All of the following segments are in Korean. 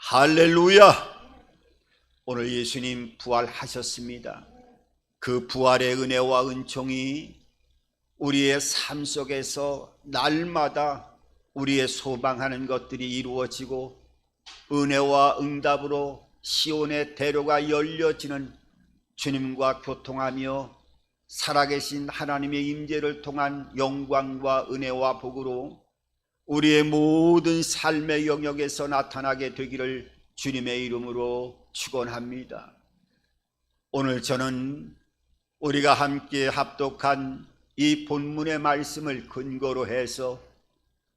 할렐루야! 오늘 예수님 부활하셨습니다. 그 부활의 은혜와 은총이 우리의 삶 속에서 날마다 우리의 소망하는 것들이 이루어지고 은혜와 응답으로 시온의 대로가 열려지는 주님과 교통하며 살아계신 하나님의 임재를 통한 영광과 은혜와 복으로 우리의 모든 삶의 영역에서 나타나게 되기를 주님의 이름으로 축원합니다. 오늘 저는 우리가 함께 합독한 이 본문의 말씀을 근거로 해서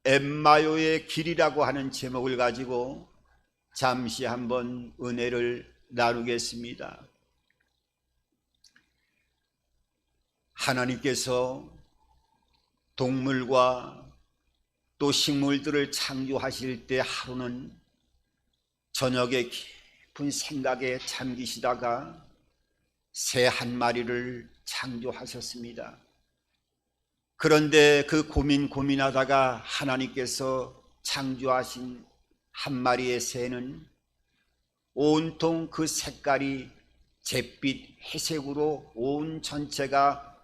엠마오의 길이라고 하는 제목을 가지고 잠시 한번 은혜를 나누겠습니다. 하나님께서 동물과 또 식물들을 창조하실 때 하루는 저녁에 깊은 생각에 잠기시다가 새 한 마리를 창조하셨습니다. 그런데 그 고민하다가 하나님께서 창조하신 한 마리의 새는 온통 그 색깔이 잿빛 회색으로 온 전체가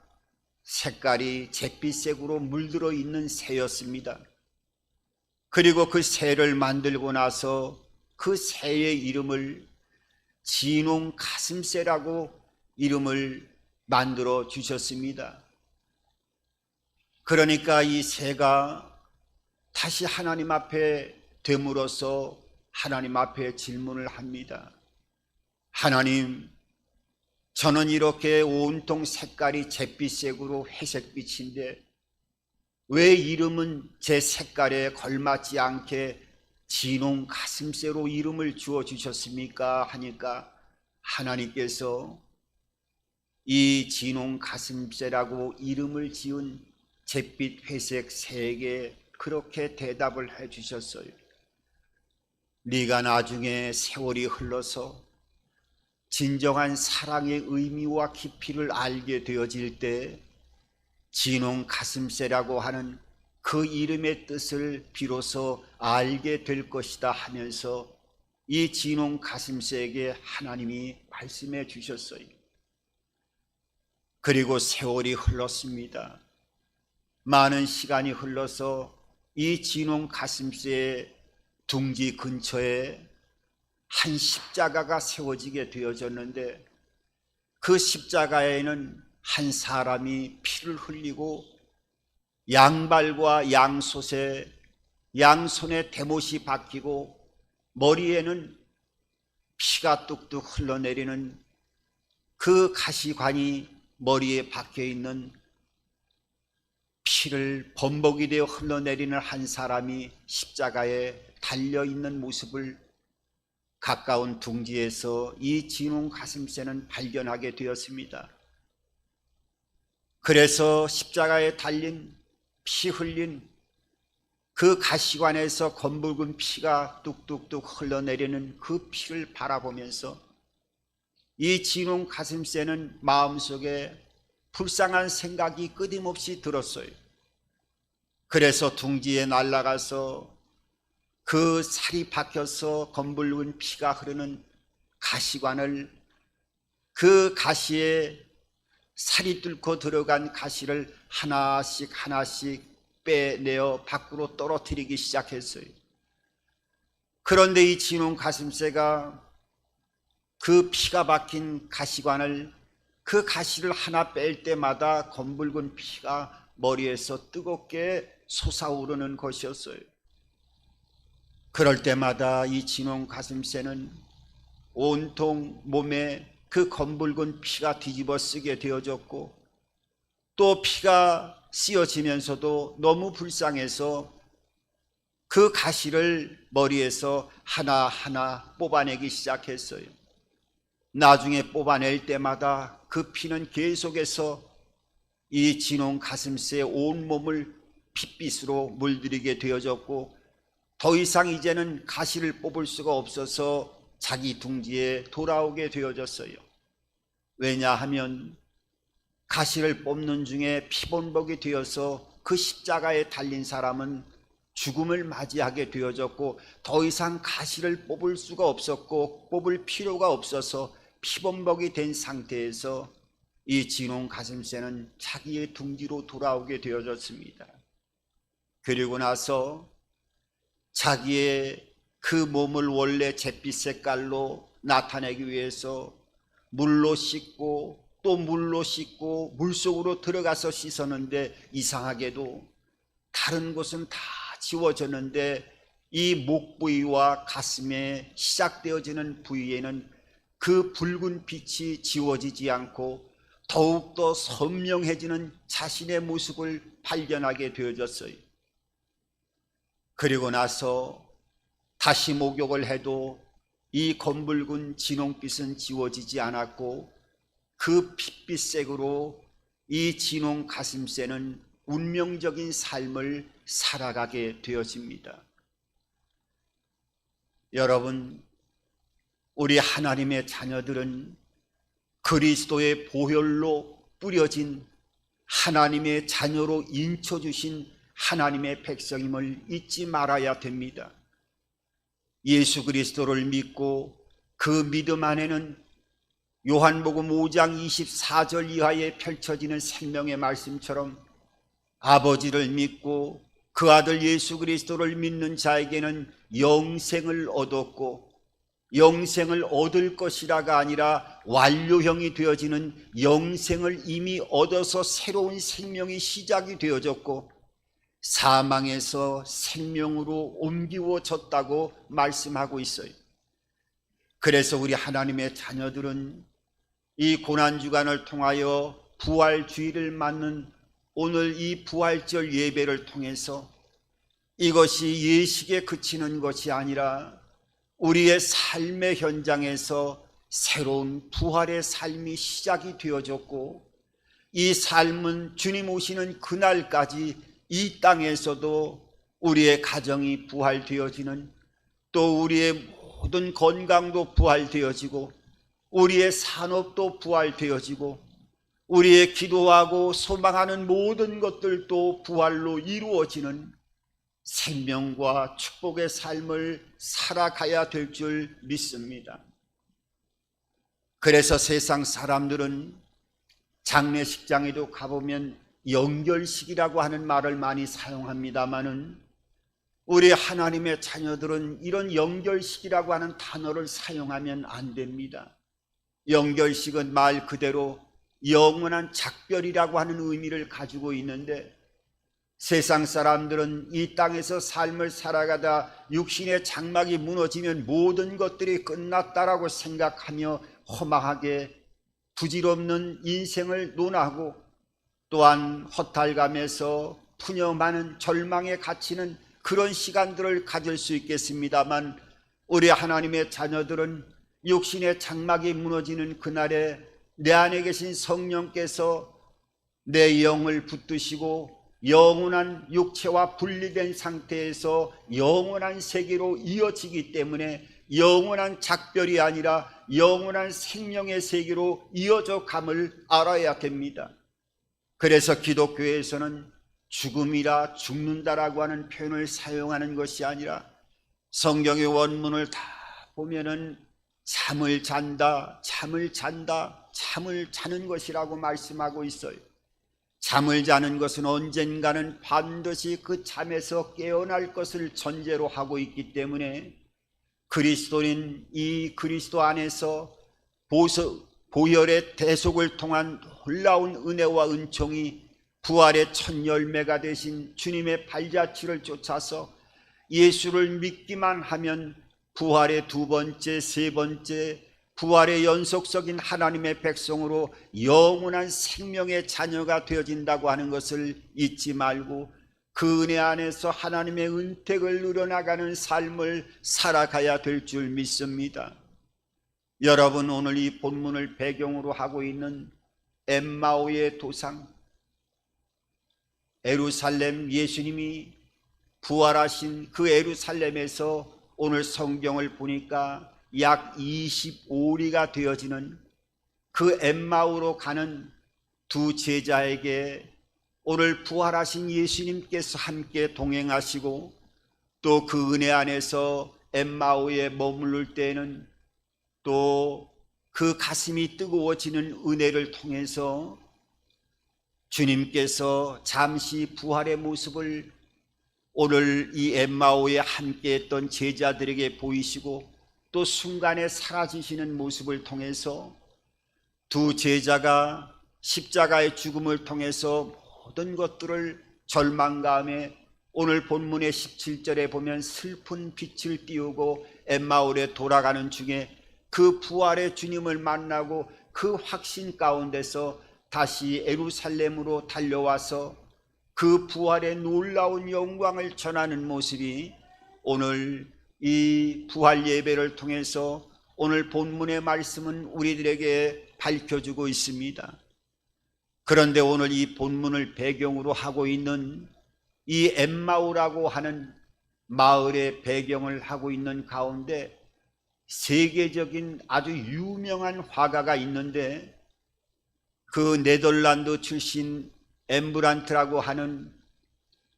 색깔이 잿빛색으로 물들어 있는 새였습니다. 그리고 그 새를 만들고 나서 그 새의 이름을 진홍 가슴새라고 이름을 만들어 주셨습니다. 그러니까 이 새가 다시 하나님 앞에 됨으로써 하나님 앞에 질문을 합니다. 하나님, 저는 이렇게 온통 색깔이 잿빛색으로 회색빛인데 왜 이름은 제 색깔에 걸맞지 않게 진홍 가슴새로 이름을 주어 주셨습니까? 하니까 하나님께서 이 진홍 가슴새라고 이름을 지은 잿빛 회색 새에게 그렇게 대답을 해 주셨어요. 네가 나중에 세월이 흘러서 진정한 사랑의 의미와 깊이를 알게 되어질 때 진홍 가슴새라고 하는 그 이름의 뜻을 비로소 알게 될 것이다 하면서 이 진홍 가슴새에게 하나님이 말씀해 주셨어요. 그리고 세월이 흘렀습니다. 많은 시간이 흘러서 이 진홍 가슴새의 둥지 근처에 한 십자가가 세워지게 되어졌는데 그 십자가에는 한 사람이 피를 흘리고 양발과 양손에 대못이 박히고 머리에는 피가 뚝뚝 흘러내리는 그 가시관이 머리에 박혀 있는 피를 범벅이 되어 흘러내리는 한 사람이 십자가에 달려있는 모습을 가까운 둥지에서 이 진홍 가슴새는 발견하게 되었습니다. 그래서 십자가에 달린 피 흘린 그 가시관에서 검붉은 피가 뚝뚝뚝 흘러내리는 그 피를 바라보면서 이 진홍 가슴새는 마음속에 불쌍한 생각이 끊임없이 들었어요. 그래서 둥지에 날아가서 그 살이 박혀서 검붉은 피가 흐르는 가시관을 그 가시에 살이 뚫고 들어간 가시를 하나씩 빼내어 밖으로 떨어뜨리기 시작했어요. 그런데 이 진홍 가슴새가 그 피가 박힌 가시관을 그 가시를 하나 뺄 때마다 검붉은 피가 머리에서 뜨겁게 솟아오르는 것이었어요. 그럴 때마다 이 진홍 가슴새는 온통 몸에 그 검붉은 피가 뒤집어 쓰게 되어졌고 또 피가 씌어지면서도 너무 불쌍해서 그 가시를 머리에서 하나하나 뽑아내기 시작했어요. 나중에 뽑아낼 때마다 그 피는 계속해서 이 진홍 가슴새의 온몸을 핏빛으로 물들이게 되어졌고 더 이상 이제는 가시를 뽑을 수가 없어서 자기 둥지에 돌아오게 되어졌어요. 왜냐하면 가시를 뽑는 중에 피범벅이 되어서 그 십자가에 달린 사람은 죽음을 맞이하게 되어졌고 더 이상 가시를 뽑을 수가 없었고 뽑을 필요가 없어서 피범벅이 된 상태에서 이 진홍 가슴새는 자기의 둥지로 돌아오게 되어졌습니다. 그리고 나서 자기의 그 몸을 원래 잿빛 색깔로 나타내기 위해서 물로 씻고 또 물로 씻고 물속으로 들어가서 씻었는데 이상하게도 다른 곳은 다 지워졌는데 이 목 부위와 가슴에 시작되어지는 부위에는 그 붉은 빛이 지워지지 않고 더욱더 선명해지는 자신의 모습을 발견하게 되어졌어요. 그리고 나서 다시 목욕을 해도 이 검붉은 진홍빛은 지워지지 않았고 그 핏빛색으로 이 진홍 가슴새는 운명적인 삶을 살아가게 되었습니다. 여러분, 우리 하나님의 자녀들은 그리스도의 보혈로 뿌려진 하나님의 자녀로 인쳐주신 하나님의 백성임을 잊지 말아야 됩니다. 예수 그리스도를 믿고 그 믿음 안에는 요한복음 5장 24절 이하에 펼쳐지는 생명의 말씀처럼 아버지를 믿고 그 아들 예수 그리스도를 믿는 자에게는 영생을 얻었고 영생을 얻을 것이라가 아니라 완료형이 되어지는 영생을 이미 얻어서 새로운 생명이 시작이 되어졌고 사망에서 생명으로 옮기워졌다고 말씀하고 있어요. 그래서 우리 하나님의 자녀들은 이 고난주간을 통하여 부활주의를 맞는 오늘 이 부활절 예배를 통해서 이것이 예식에 그치는 것이 아니라 우리의 삶의 현장에서 새로운 부활의 삶이 시작이 되어졌고 이 삶은 주님 오시는 그날까지 이 땅에서도 우리의 가정이 부활되어지는 또 우리의 모든 건강도 부활되어지고 우리의 산업도 부활되어지고 우리의 기도하고 소망하는 모든 것들도 부활로 이루어지는 생명과 축복의 삶을 살아가야 될 줄 믿습니다. 그래서 세상 사람들은 장례식장에도 가보면 영결식이라고 하는 말을 많이 사용합니다마는 우리 하나님의 자녀들은 이런 영결식이라고 하는 단어를 사용하면 안 됩니다. 영결식은 말 그대로 영원한 작별이라고 하는 의미를 가지고 있는데 세상 사람들은 이 땅에서 삶을 살아가다 육신의 장막이 무너지면 모든 것들이 끝났다라고 생각하며 허망하게 부질없는 인생을 논하고 또한 허탈감에서 푸념하는 절망에 갇히는 그런 시간들을 가질 수 있겠습니다만 우리 하나님의 자녀들은 육신의 장막이 무너지는 그날에 내 안에 계신 성령께서 내 영을 붙드시고 영원한 육체와 분리된 상태에서 영원한 세계로 이어지기 때문에 영원한 작별이 아니라 영원한 생명의 세계로 이어져 감을 알아야 됩니다. 그래서 기독교에서는 죽음이라 죽는다라고 하는 표현을 사용하는 것이 아니라 성경의 원문을 다 보면은 잠을 잔다, 잠을 잔다, 잠을 자는 것이라고 말씀하고 있어요. 잠을 자는 것은 언젠가는 반드시 그 잠에서 깨어날 것을 전제로 하고 있기 때문에 그리스도인 이 그리스도 안에서 보혈의 대속을 통한 놀라운 은혜와 은총이 부활의 첫 열매가 되신 주님의 발자취를 쫓아서 예수를 믿기만 하면 부활의 두 번째, 세 번째 부활의 연속적인 하나님의 백성으로 영원한 생명의 자녀가 되어진다고 하는 것을 잊지 말고 그 은혜 안에서 하나님의 은택을 누려나가는 삶을 살아가야 될 줄 믿습니다. 여러분, 오늘 이 본문을 배경으로 하고 있는 엠마오의 도상, 예루살렘, 예수님이 부활하신 그 예루살렘에서 오늘 성경을 보니까 약 25리가 되어지는 그 엠마오로 가는 두 제자에게 오늘 부활하신 예수님께서 함께 동행하시고 또 그 은혜 안에서 엠마오에 머무를 때에는 또 그 가슴이 뜨거워지는 은혜를 통해서 주님께서 잠시 부활의 모습을 오늘 이 엠마오에 함께했던 제자들에게 보이시고 또 순간에 사라지시는 모습을 통해서 두 제자가 십자가의 죽음을 통해서 모든 것들을 절망감에 오늘 본문의 17절에 보면 슬픈 빛을 띄우고 엠마오에 돌아가는 중에 그 부활의 주님을 만나고 그 확신 가운데서 다시 예루살렘으로 달려와서 그 부활의 놀라운 영광을 전하는 모습이 오늘 이 부활 예배를 통해서 오늘 본문의 말씀은 우리들에게 밝혀주고 있습니다. 그런데 오늘 이 본문을 배경으로 하고 있는 이 엠마오라고 하는 마을의 배경을 하고 있는 가운데 세계적인 아주 유명한 화가가 있는데 그 네덜란드 출신 엠브란트라고 하는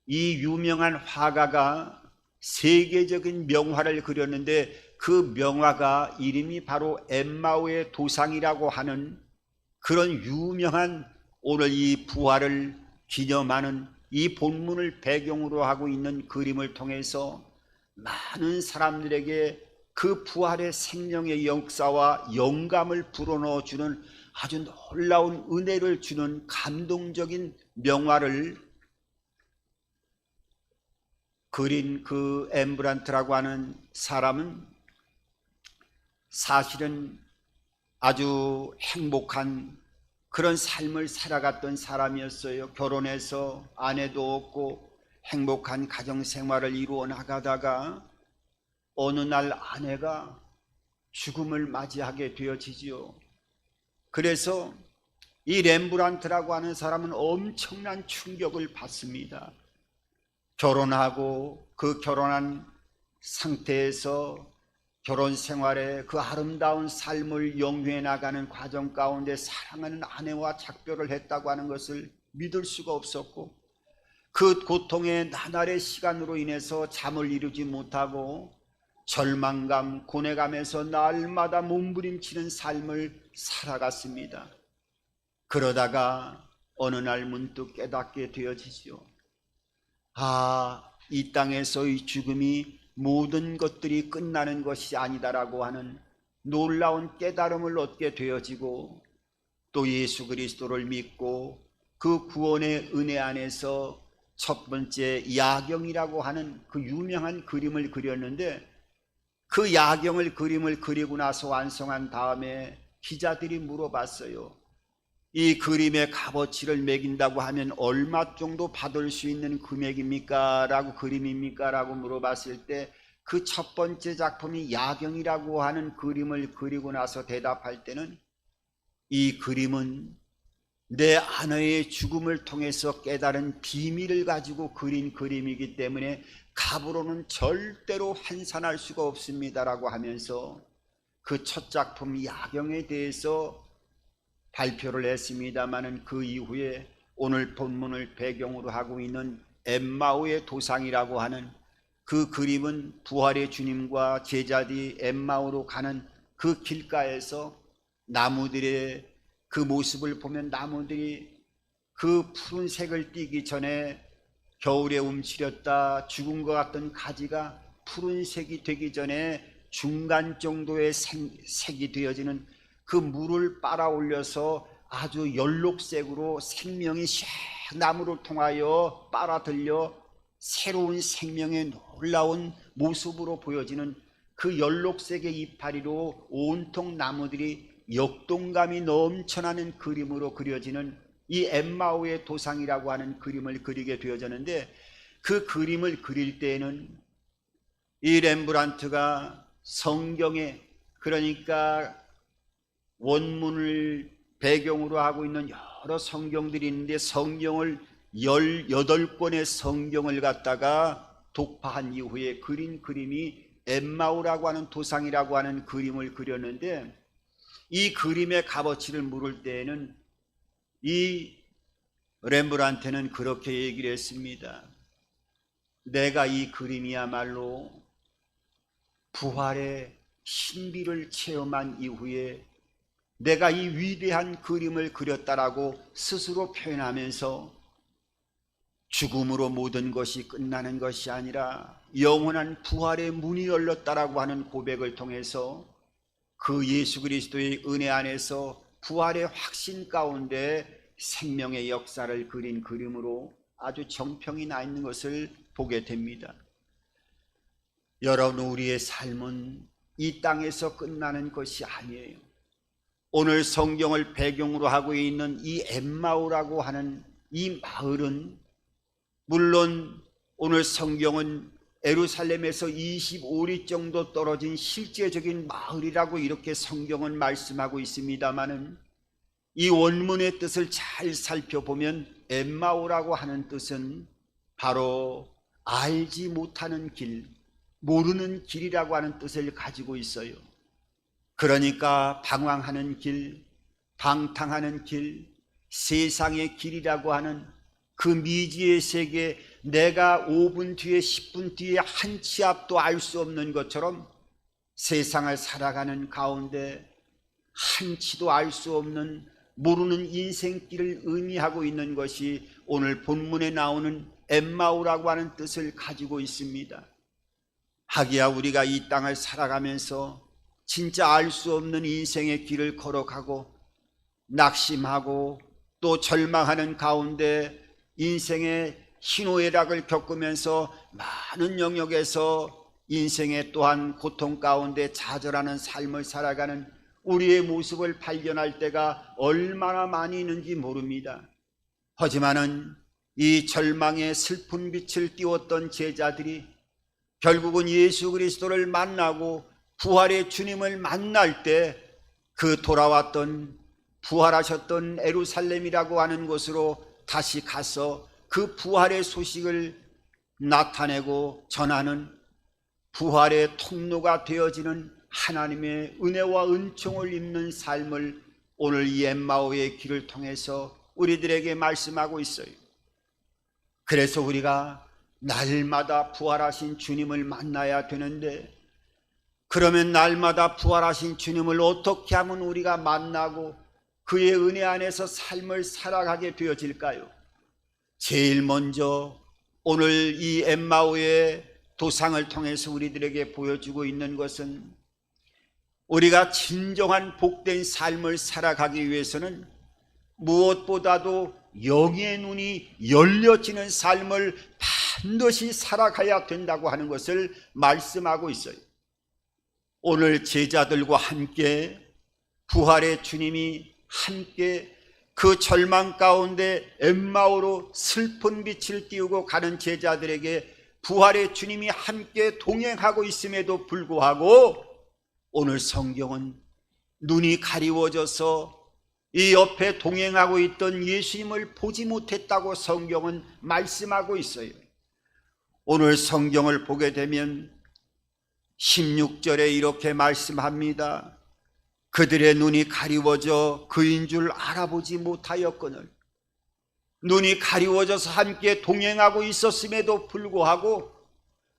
이 유명한 화가가 세계적인 명화를 그렸는데 그 명화가 이름이 바로 엠마오의 도상이라고 하는 그런 유명한 오늘 이 부활을 기념하는 이 본문을 배경으로 하고 있는 그림을 통해서 많은 사람들에게 그 부활의 생명의 역사와 영감을 불어넣어 주는 아주 놀라운 은혜를 주는 감동적인 명화를 그린 그 엠브란트라고 하는 사람은 사실은 아주 행복한 그런 삶을 살아갔던 사람이었어요. 결혼해서 아내도 없고 행복한 가정생활을 이루어 나가다가 어느 날 아내가 죽음을 맞이하게 되어지지요. 그래서 이 렘브란트라고 하는 사람은 엄청난 충격을 받습니다. 결혼하고 그 결혼한 상태에서 결혼 생활에 그 아름다운 삶을 영위해 나가는 과정 가운데 사랑하는 아내와 작별을 했다고 하는 것을 믿을 수가 없었고 그 고통의 나날의 시간으로 인해서 잠을 이루지 못하고 절망감, 고뇌감에서 날마다 몸부림치는 삶을 살아갔습니다. 그러다가 어느 날 문득 깨닫게 되어지죠. 이 땅에서의 죽음이 모든 것들이 끝나는 것이 아니다라고 하는 놀라운 깨달음을 얻게 되어지고 또 예수 그리스도를 믿고 그 구원의 은혜 안에서 첫 번째 야경이라고 하는 그 유명한 그림을 그렸는데 그 야경을 그림을 그리고 나서 완성한 다음에 기자들이 물어봤어요. 이 그림의 값어치를 매긴다고 하면 얼마 정도 받을 수 있는 금액입니까? 라고 그림입니까? 라고 물어봤을 때 그 첫 번째 작품이 야경이라고 하는 그림을 그리고 나서 대답할 때는 이 그림은 내 아내의 죽음을 통해서 깨달은 비밀을 가지고 그린 그림이기 때문에 값으로는 절대로 환산할 수가 없습니다라고 하면서 그 첫 작품 야경에 대해서 발표를 했습니다마는 그 이후에 오늘 본문을 배경으로 하고 있는 엠마오의 도상이라고 하는 그 그림은 부활의 주님과 제자들이 엠마오로 가는 그 길가에서 나무들의 그 모습을 보면 나무들이 그 푸른색을 띠기 전에 겨울에 움츠렸다 죽은 것 같던 가지가 푸른색이 되기 전에 중간 정도의 색이 되어지는 그 물을 빨아 올려서 아주 연록색으로 생명이 샥 나무를 통하여 빨아들여 새로운 생명의 놀라운 모습으로 보여지는 그 연록색의 이파리로 온통 나무들이 역동감이 넘쳐나는 그림으로 그려지는 이 엠마오의 도상이라고 하는 그림을 그리게 되어졌는데 그 그림을 그릴 때에는 이 렘브란트가 성경에 그러니까 원문을 배경으로 하고 있는 여러 성경들이 있는데 성경을 18권의 성경을 갖다가 독파한 이후에 그린 그림이 엠마오라고 하는 도상이라고 하는 그림을 그렸는데 이 그림의 값어치를 물을 때에는 이 렘브란트는 그렇게 얘기를 했습니다. 내가 이 그림이야말로 부활의 신비를 체험한 이후에 내가 이 위대한 그림을 그렸다라고 스스로 표현하면서 죽음으로 모든 것이 끝나는 것이 아니라 영원한 부활의 문이 열렸다라고 하는 고백을 통해서 그 예수 그리스도의 은혜 안에서 부활의 확신 가운데 생명의 역사를 그린 그림으로 아주 정평이 나 있는 것을 보게 됩니다. 여러분, 우리의 삶은 이 땅에서 끝나는 것이 아니에요. 오늘 성경을 배경으로 하고 있는 이 엠마오라고 하는 이 마을은, 물론 오늘 성경은 예루살렘에서 25리 정도 떨어진 실제적인 마을이라고 이렇게 성경은 말씀하고 있습니다마는 이 원문의 뜻을 잘 살펴보면 엠마오라고 하는 뜻은 바로 알지 못하는 길, 모르는 길이라고 하는 뜻을 가지고 있어요. 그러니까 방황하는 길, 방탕하는 길, 세상의 길이라고 하는 그 미지의 세계, 내가 5분 뒤에 10분 뒤에 한 치 앞도 알 수 없는 것처럼 세상을 살아가는 가운데 한 치도 알 수 없는 모르는 인생길을 의미하고 있는 것이 오늘 본문에 나오는 엠마오라고 하는 뜻을 가지고 있습니다. 하기야 우리가 이 땅을 살아가면서 진짜 알 수 없는 인생의 길을 걸어가고 낙심하고 또 절망하는 가운데 인생의 희노애락을 겪으면서 많은 영역에서 인생의 또한 고통 가운데 좌절하는 삶을 살아가는 우리의 모습을 발견할 때가 얼마나 많이 있는지 모릅니다. 하지만은 이 절망의 슬픈 빛을 띄웠던 제자들이 결국은 예수 그리스도를 만나고 부활의 주님을 만날 때 그 돌아왔던 부활하셨던 예루살렘이라고 하는 곳으로 다시 가서 그 부활의 소식을 나타내고 전하는 부활의 통로가 되어지는 하나님의 은혜와 은총을 입는 삶을 오늘 이 엠마오의 길을 통해서 우리들에게 말씀하고 있어요. 그래서 우리가 날마다 부활하신 주님을 만나야 되는데, 그러면 날마다 부활하신 주님을 어떻게 하면 우리가 만나고 그의 은혜 안에서 삶을 살아가게 되어질까요? 제일 먼저 오늘 이 엠마오의 도상을 통해서 우리들에게 보여주고 있는 것은, 우리가 진정한 복된 삶을 살아가기 위해서는 무엇보다도 영의 눈이 열려지는 삶을 반드시 살아가야 된다고 하는 것을 말씀하고 있어요. 오늘 제자들과 함께 부활의 주님이 함께 그 절망 가운데 엠마오로 슬픈 빛을 띄우고 가는 제자들에게 부활의 주님이 함께 동행하고 있음에도 불구하고 오늘 성경은 눈이 가리워져서 이 옆에 동행하고 있던 예수님을 보지 못했다고 성경은 말씀하고 있어요. 오늘 성경을 보게 되면 16절에 이렇게 말씀합니다. 그들의 눈이 가리워져 그인 줄 알아보지 못하였거늘. 눈이 가리워져서 함께 동행하고 있었음에도 불구하고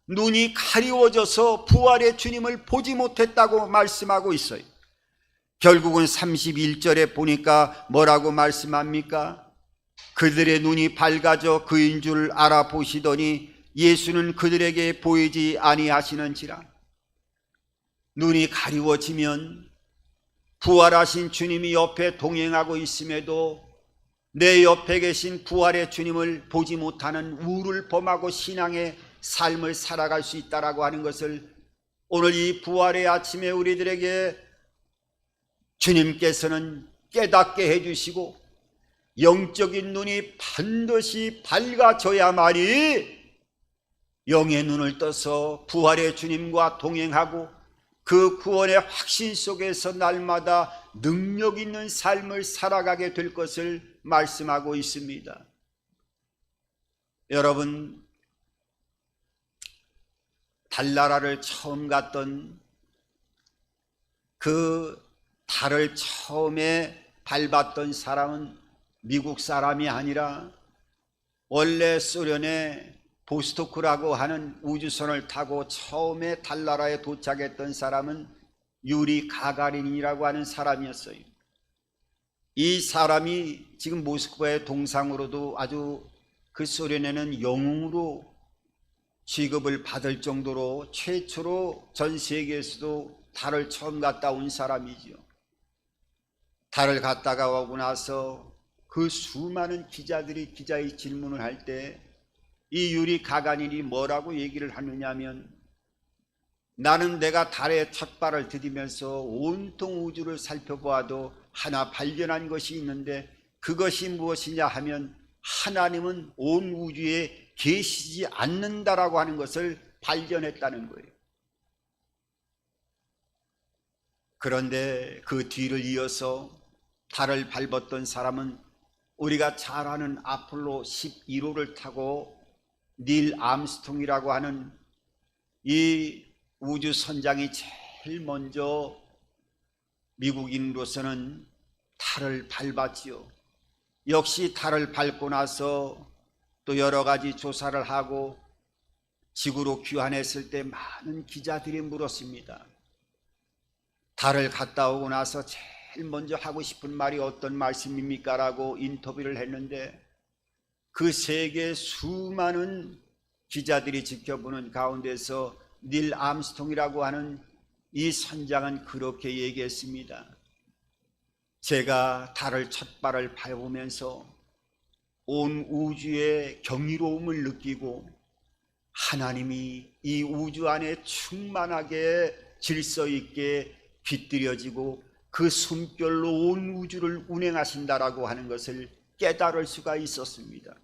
눈이 가리워져서 부활의 주님을 보지 못했다고 말씀하고 있어요. 결국은 31절에 보니까 뭐라고 말씀합니까? 그들의 눈이 밝아져 그인 줄 알아보시더니 예수는 그들에게 보이지 아니하시는지라. 눈이 가리워지면 부활하신 주님이 옆에 동행하고 있음에도 내 옆에 계신 부활의 주님을 보지 못하는 우를 범하고 신앙의 삶을 살아갈 수 있다라고 하는 것을 오늘 이 부활의 아침에 우리들에게 주님께서는 깨닫게 해주시고, 영적인 눈이 반드시 밝아져야만이 영의 눈을 떠서 부활의 주님과 동행하고 그 구원의 확신 속에서 날마다 능력 있는 삶을 살아가게 될 것을 말씀하고 있습니다. 여러분, 달나라를 처음 갔던 그 달을 처음에 밟았던 사람은 미국 사람이 아니라 원래 소련의 보스토크라고 하는 우주선을 타고 처음에 달나라에 도착했던 사람은 유리 가가린이라고 하는 사람이었어요. 이 사람이 지금 모스크바의 동상으로도 아주 그 소련에는 영웅으로 취급을 받을 정도로 최초로 전 세계에서도 달을 처음 갔다 온 사람이죠. 달을 갔다가 오고 나서 그 수많은 기자들이 기자의 질문을 할 때 이 유리 가가린이 뭐라고 얘기를 하느냐면, 나는 내가 달에 첫 발을 디디면서 온통 우주를 살펴보아도 하나 발견한 것이 있는데 그것이 무엇이냐 하면 하나님은 온 우주에 계시지 않는다라고 하는 것을 발견했다는 거예요. 그런데 그 뒤를 이어서 달을 밟았던 사람은 우리가 잘 아는 아폴로 11호를 타고 닐 암스트롱이라고 하는 이 우주 선장이 제일 먼저 미국인으로서는 달을 밟았지요. 역시 달을 밟고 나서 또 여러 가지 조사를 하고 지구로 귀환했을 때 많은 기자들이 물었습니다. 달을 갔다 오고 나서 제일 먼저 하고 싶은 말이 어떤 말씀입니까? 라고 인터뷰를 했는데 그 세계 수많은 기자들이 지켜보는 가운데서 닐 암스트롱이라고 하는 이 선장은 그렇게 얘기했습니다. 제가 달을 첫 발을 밟으면서 온 우주의 경이로움을 느끼고 하나님이 이 우주 안에 충만하게 질서 있게 깃들여지고 그 숨결로 온 우주를 운행하신다라고 하는 것을 깨달을 수가 있었습니다.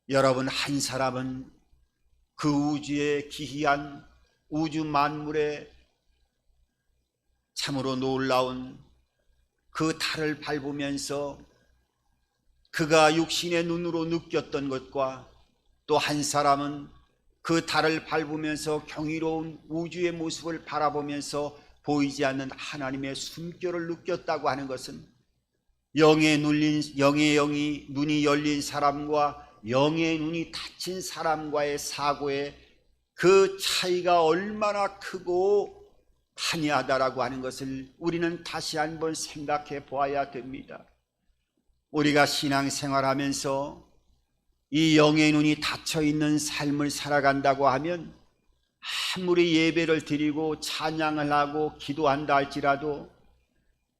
여러분, 한 사람은 그 우주의 기이한 우주 만물의 참으로 놀라운 그 달을 밟으면서 그가 육신의 눈으로 느꼈던 것과 또 한 사람은 그 달을 밟으면서 경이로운 우주의 모습을 바라보면서 보이지 않는 하나님의 숨결을 느꼈다고 하는 것은 영의 눈이 열린 사람과 영의 눈이 닫힌 사람과의 사고의 그 차이가 얼마나 크고 판이하다라고 하는 것을 우리는 다시 한번 생각해 보아야 됩니다. 우리가 신앙생활하면서 이 영의 눈이 닫혀 있는 삶을 살아간다고 하면 아무리 예배를 드리고 찬양을 하고 기도한다 할지라도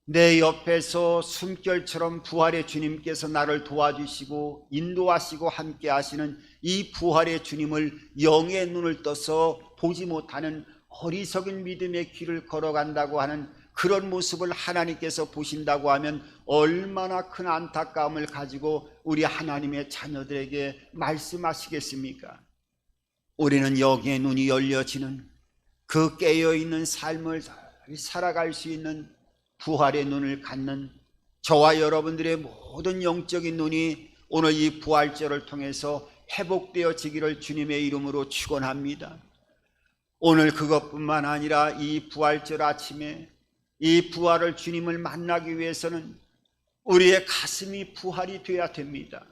내 옆에서 숨결처럼 부활의 주님께서 나를 도와주시고 인도하시고 함께 하시는 이 부활의 주님을 영의 눈을 떠서 보지 못하는 어리석은 믿음의 길을 걸어간다고 하는 그런 모습을 하나님께서 보신다고 하면 얼마나 큰 안타까움을 가지고 우리 하나님의 자녀들에게 말씀하시겠습니까? 우리는 영의 눈이 열려지는 그 깨어있는 삶을 살아갈 수 있는 부활의 눈을 갖는 저와 여러분들의 모든 영적인 눈이 오늘 이 부활절을 통해서 회복되어지기를 주님의 이름으로 축원합니다. 오늘 그것뿐만 아니라 이 부활절 아침에 이 부활을 주님을 만나기 위해서는 우리의 가슴이 부활이 돼야 됩니다.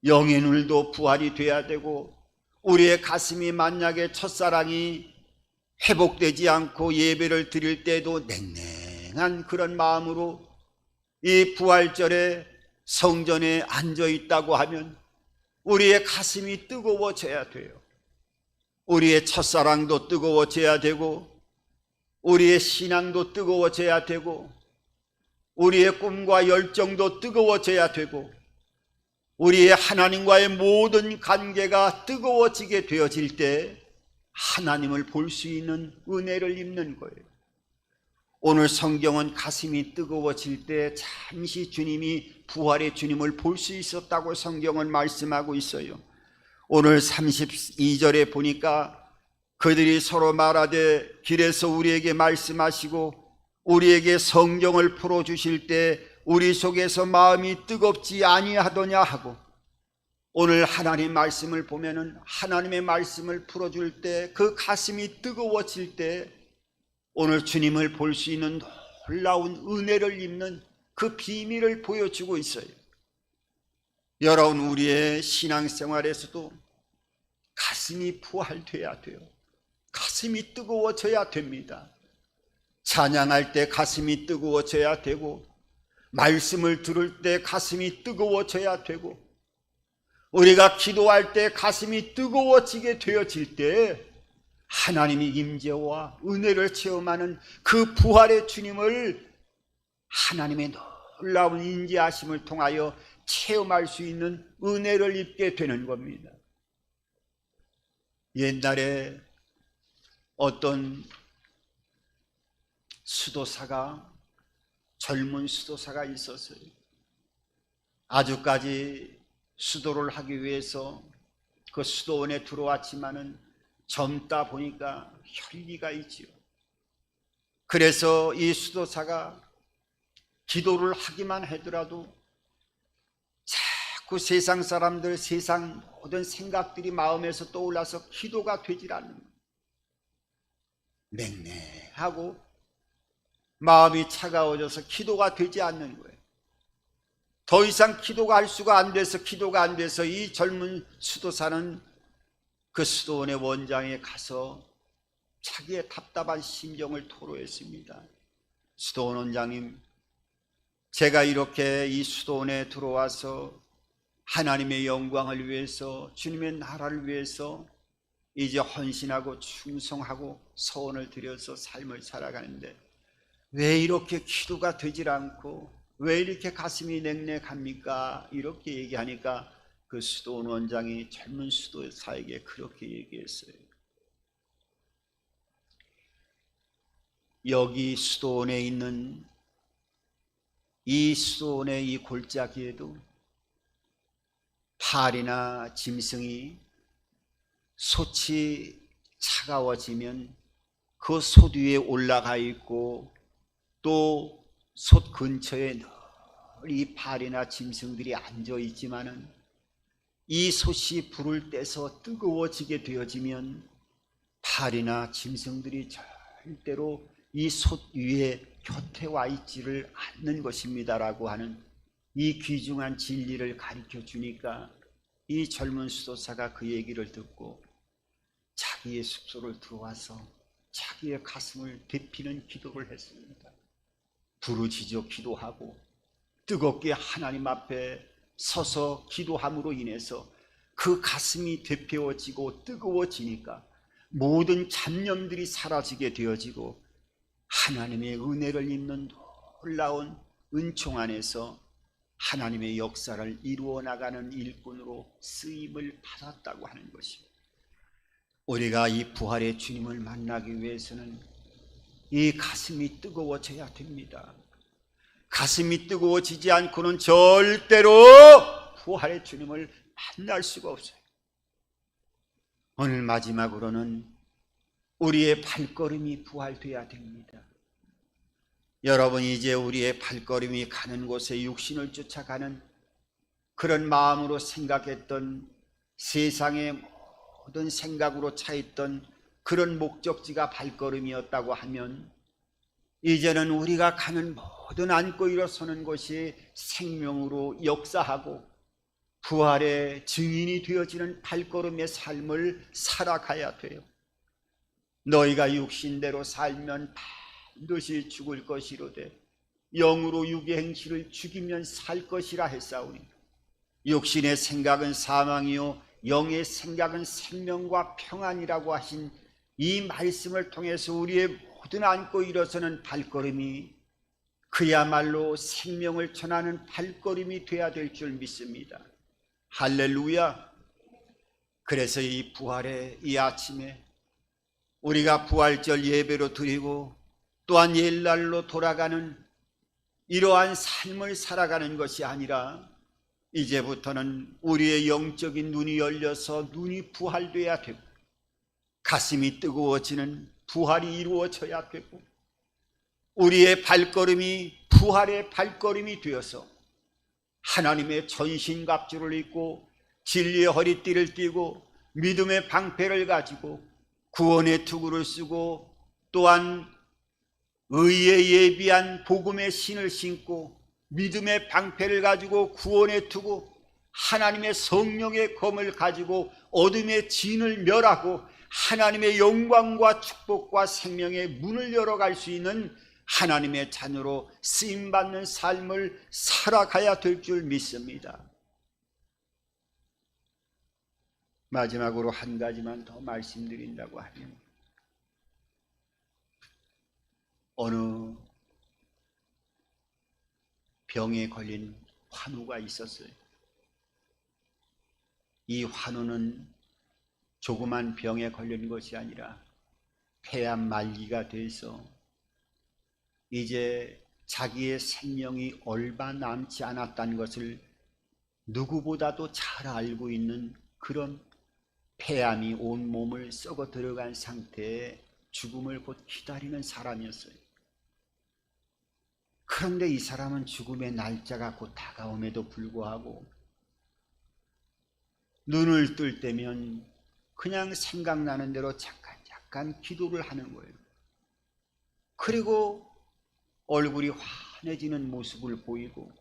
영의 눈도 부활이 돼야 되고 우리의 가슴이 만약에 첫사랑이 회복되지 않고 예배를 드릴 때도 냉랭한 그런 마음으로 이 부활절에 성전에 앉아 있다고 하면 우리의 가슴이 뜨거워져야 돼요. 우리의 첫사랑도 뜨거워져야 되고 우리의 신앙도 뜨거워져야 되고 우리의 꿈과 열정도 뜨거워져야 되고 우리의 하나님과의 모든 관계가 뜨거워지게 되어질 때 하나님을 볼 수 있는 은혜를 입는 거예요. 오늘 성경은 가슴이 뜨거워질 때 잠시 주님이 부활의 주님을 볼 수 있었다고 성경은 말씀하고 있어요. 오늘 32절에 보니까 그들이 서로 말하되 길에서 우리에게 말씀하시고 우리에게 성경을 풀어주실 때 우리 속에서 마음이 뜨겁지 아니하더냐 하고, 오늘 하나님 말씀을 보면은 하나님의 말씀을 풀어줄 때 그 가슴이 뜨거워질 때 오늘 주님을 볼 수 있는 놀라운 은혜를 입는 그 비밀을 보여주고 있어요. 여러분, 우리의 신앙생활에서도 가슴이 부활돼야 돼요. 가슴이 뜨거워져야 됩니다. 찬양할 때 가슴이 뜨거워져야 되고, 말씀을 들을 때 가슴이 뜨거워져야 되고, 우리가 기도할 때 가슴이 뜨거워지게 되어질 때 하나님의 임재와 은혜를 체험하는 그 부활의 주님을 하나님의 놀라운 인지하심을 통하여 체험할 수 있는 은혜를 입게 되는 겁니다. 옛날에 어떤 수도사가, 젊은 수도사가 있었어요. 아주까지 수도를 하기 위해서 그 수도원에 들어왔지만은 젊다 보니까 혈기가 있지요. 그래서 이 수도사가 기도를 하기만 하더라도 자꾸 세상 사람들, 세상 모든 생각들이 마음에서 떠올라서 기도가 되질 않는 거예요. 냉랭하고 마음이 차가워져서 기도가 되지 않는 거예요. 더 이상 기도가 할 수가 안 돼서 이 젊은 수도사는 그 수도원의 원장에 가서 자기의 답답한 심정을 토로했습니다. 수도원 원장님, 제가 이렇게 이 수도원에 들어와서 하나님의 영광을 위해서, 주님의 나라를 위해서 이제 헌신하고 충성하고 소원을 들여서 삶을 살아가는데 왜 이렇게 기도가 되질 않고 왜 이렇게 가슴이 냉랭합니까? 이렇게 얘기하니까 그 수도원 원장이 젊은 수도사에게 그렇게 얘기했어요. 여기 수도원에 있는 이 수도원의 이 골짜기에도 팔이나 짐승이 솥이 차가워지면 그 솥 위에 올라가 있고 또 솥 근처에 이 팔이나 짐승들이 앉아 있지만은 이 솥이 불을 떼서 뜨거워지게 되어지면 팔이나 짐승들이 절대로 이 솥 위에 곁에 와 있지를 않는 것입니다라고 하는 이 귀중한 진리를 가르쳐 주니까 이 젊은 수도사가 그 얘기를 듣고 자기의 숙소를 들어와서 자기의 가슴을 데피는 기도를 했습니다. 부르짖어 기도하고 뜨겁게 하나님 앞에 서서 기도함으로 인해서 그 가슴이 데펴지고 뜨거워지니까 모든 잡념들이 사라지게 되어지고 하나님의 은혜를 입는 놀라운 은총 안에서 하나님의 역사를 이루어 나가는 일꾼으로 쓰임을 받았다고 하는 것입니다. 우리가 이 부활의 주님을 만나기 위해서는 이 가슴이 뜨거워져야 됩니다. 가슴이 뜨거워지지 않고는 절대로 부활의 주님을 만날 수가 없어요. 오늘 마지막으로는 우리의 발걸음이 부활돼야 됩니다. 여러분, 이제 우리의 발걸음이 가는 곳에 육신을 쫓아가는 그런 마음으로 생각했던 세상의 모든 생각으로 차있던 그런 목적지가 발걸음이었다고 하면 이제는 우리가 가는 모든 앉고 일어서는 곳이 생명으로 역사하고 부활의 증인이 되어지는 발걸음의 삶을 살아가야 돼요. 너희가 육신대로 살면 반드시 죽을 것이로되 영으로 육의 행실을 죽이면 살 것이라 했사오니 육신의 생각은 사망이요 영의 생각은 생명과 평안이라고 하신 이 말씀을 통해서 우리의 모든 앉고 일어서는 발걸음이 그야말로 생명을 전하는 발걸음이 되어야 될 줄 믿습니다. 할렐루야. 그래서 이 부활의 이 아침에 우리가 부활절 예배로 드리고 또한 옛날로 돌아가는 이러한 삶을 살아가는 것이 아니라 이제부터는 우리의 영적인 눈이 열려서 눈이 부활돼야 되고 가슴이 뜨거워지는 부활이 이루어져야 되고 우리의 발걸음이 부활의 발걸음이 되어서 하나님의 전신갑주를 입고 진리의 허리띠를 띠고 믿음의 방패를 가지고 구원의 투구를 쓰고 또한 의에 예비한 복음의 신을 신고 믿음의 방패를 가지고 구원의 투구 하나님의 성령의 검을 가지고 어둠의 진을 멸하고 하나님의 영광과 축복과 생명의 문을 열어갈 수 있는 하나님의 자녀로 쓰임받는 삶을 살아가야 될 줄 믿습니다. 마지막으로 한 가지만 더 말씀드린다고 하면, 어느 병에 걸린 환우가 있었어요. 이 환우는 조그만 병에 걸린 것이 아니라 폐암 말기가 돼서 이제 자기의 생명이 얼마 남지 않았다는 것을 누구보다도 잘 알고 있는 그런 폐암이 온 몸을 썩어 들어간 상태에 죽음을 곧 기다리는 사람이었어요. 그런데 이 사람은 죽음의 날짜가 곧 다가옴에도 불구하고 눈을 뜰 때면 그냥 생각나는 대로 잠깐 기도를 하는 거예요. 그리고 얼굴이 환해지는 모습을 보이고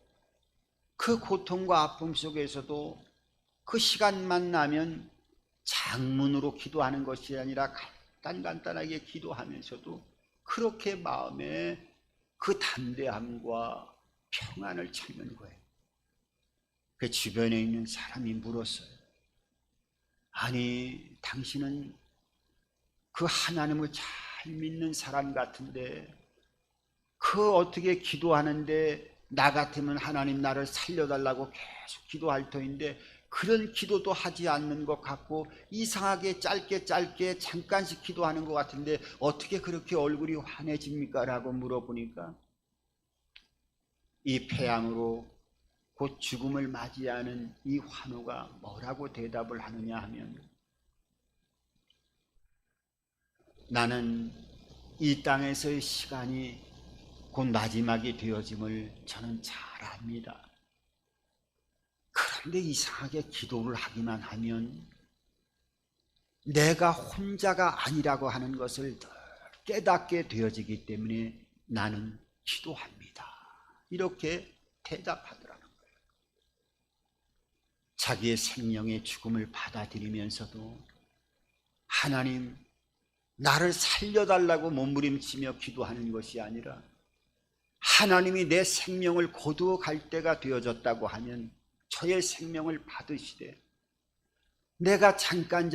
그 고통과 아픔 속에서도 그 시간만 나면 장문으로 기도하는 것이 아니라 간단하게 기도하면서도 그렇게 마음에 그 담대함과 평안을 찾는 거예요. 그 주변에 있는 사람이 물었어요. 아니, 당신은 그 하나님을 잘 믿는 사람 같은데 그 어떻게 기도하는데 나 같으면 하나님 나를 살려달라고 계속 기도할 터인데 그런 기도도 하지 않는 것 같고 이상하게 짧게 잠깐씩 기도하는 것 같은데 어떻게 그렇게 얼굴이 환해집니까? 라고 물어보니까 이 폐암으로 곧 죽음을 맞이하는 이 환우가 뭐라고 대답을 하느냐 하면, 나는 이 땅에서의 시간이 곧 마지막이 되어짐을 저는 잘 압니다. 그런데 이상하게 기도를 하기만 하면 내가 혼자가 아니라고 하는 것을 늘 깨닫게 되어지기 때문에 나는 기도합니다. 이렇게 대답하더라는 거예요. 자기의 생명의 죽음을 받아들이면서도 하나님, 나를 살려달라고 몸부림치며 기도하는 것이 아니라 하나님이 내 생명을 거두어 갈 때가 되어졌다고 하면 저의 생명을 받으시되 내가 잠깐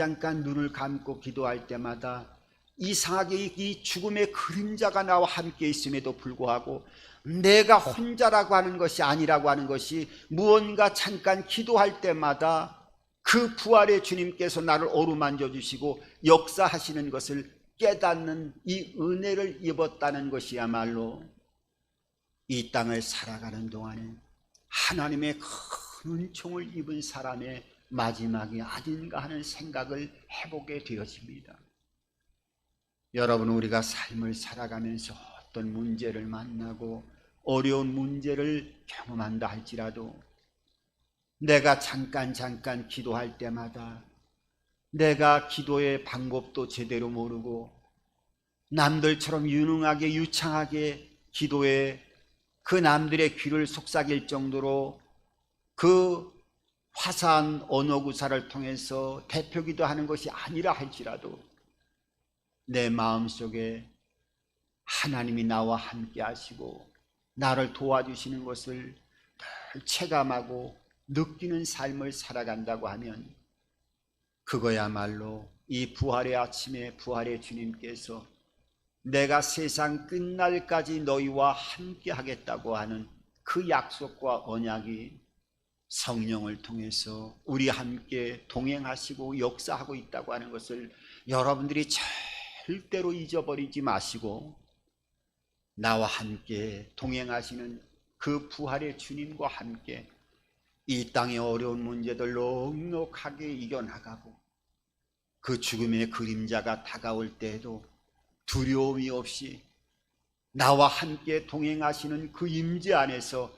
눈을 감고 기도할 때마다 이상하게 이 죽음의 그림자가 나와 함께 있음에도 불구하고 내가 혼자라고 하는 것이 아니라고 하는 것이 무언가 잠깐 기도할 때마다 그 부활의 주님께서 나를 어루만져 주시고 역사하시는 것을 깨닫는 이 은혜를 입었다는 것이야말로 이 땅을 살아가는 동안에 하나님의 큰 은총을 입은 사람의 마지막이 아닌가 하는 생각을 해보게 되어집니다. 여러분, 우리가 삶을 살아가면서 어떤 문제를 만나고 어려운 문제를 경험한다 할지라도 내가 잠깐 기도할 때마다 내가 기도의 방법도 제대로 모르고 남들처럼 유능하게 유창하게 기도에 그 남들의 귀를 속삭일 정도로 그 화사한 언어구사를 통해서 대표기도 하는 것이 아니라 할지라도 내 마음속에 하나님이 나와 함께 하시고 나를 도와주시는 것을 늘 체감하고 느끼는 삶을 살아간다고 하면 그거야말로 이 부활의 아침에 부활의 주님께서 내가 세상 끝날까지 너희와 함께 하겠다고 하는 그 약속과 언약이 성령을 통해서 우리 함께 동행하시고 역사하고 있다고 하는 것을 여러분들이 절대로 잊어버리지 마시고 나와 함께 동행하시는 그 부활의 주님과 함께 이 땅의 어려운 문제들 넉넉하게 이겨나가고 그 죽음의 그림자가 다가올 때에도 두려움이 없이 나와 함께 동행하시는 그 임재 안에서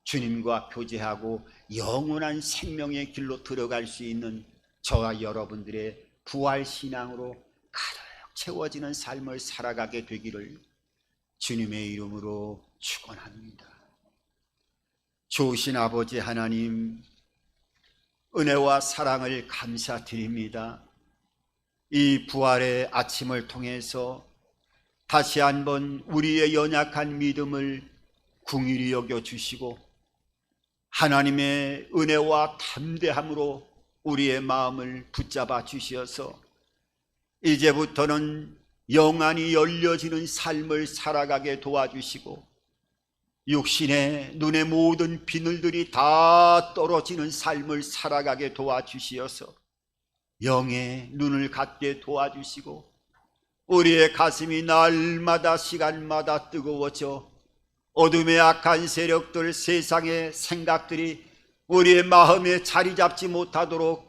주님과 교제하고 영원한 생명의 길로 들어갈 수 있는 저와 여러분들의 부활신앙으로 가득 채워지는 삶을 살아가게 되기를 주님의 이름으로 축원합니다. 좋으신 아버지 하나님, 은혜와 사랑을 감사드립니다. 이 부활의 아침을 통해서 다시 한번 우리의 연약한 믿음을 긍휼히 여겨주시고 하나님의 은혜와 담대함으로 우리의 마음을 붙잡아 주시어서 이제부터는 영안이 열려지는 삶을 살아가게 도와주시고 육신의 눈의 모든 비늘들이 다 떨어지는 삶을 살아가게 도와주시어서 영의 눈을 갖게 도와주시고 우리의 가슴이 날마다 시간마다 뜨거워져 어둠의 악한 세력들, 세상의 생각들이 우리의 마음에 자리 잡지 못하도록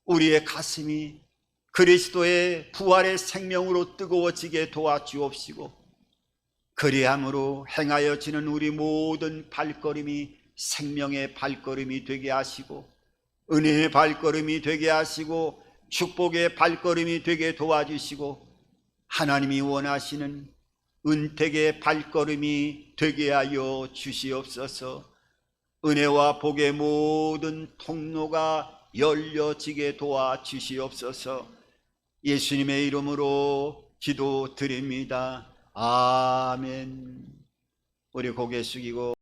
우리의 가슴이 그리스도의 부활의 생명으로 뜨거워지게 도와주옵시고 그리함으로 행하여지는 우리 모든 발걸음이 생명의 발걸음이 되게 하시고 은혜의 발걸음이 되게 하시고 축복의 발걸음이 되게 도와주시고 하나님이 원하시는 은택의 발걸음이 되게 하여 주시옵소서. 은혜와 복의 모든 통로가 열려지게 도와주시옵소서. 예수님의 이름으로 기도드립니다. 아멘. 우리 고개 숙이고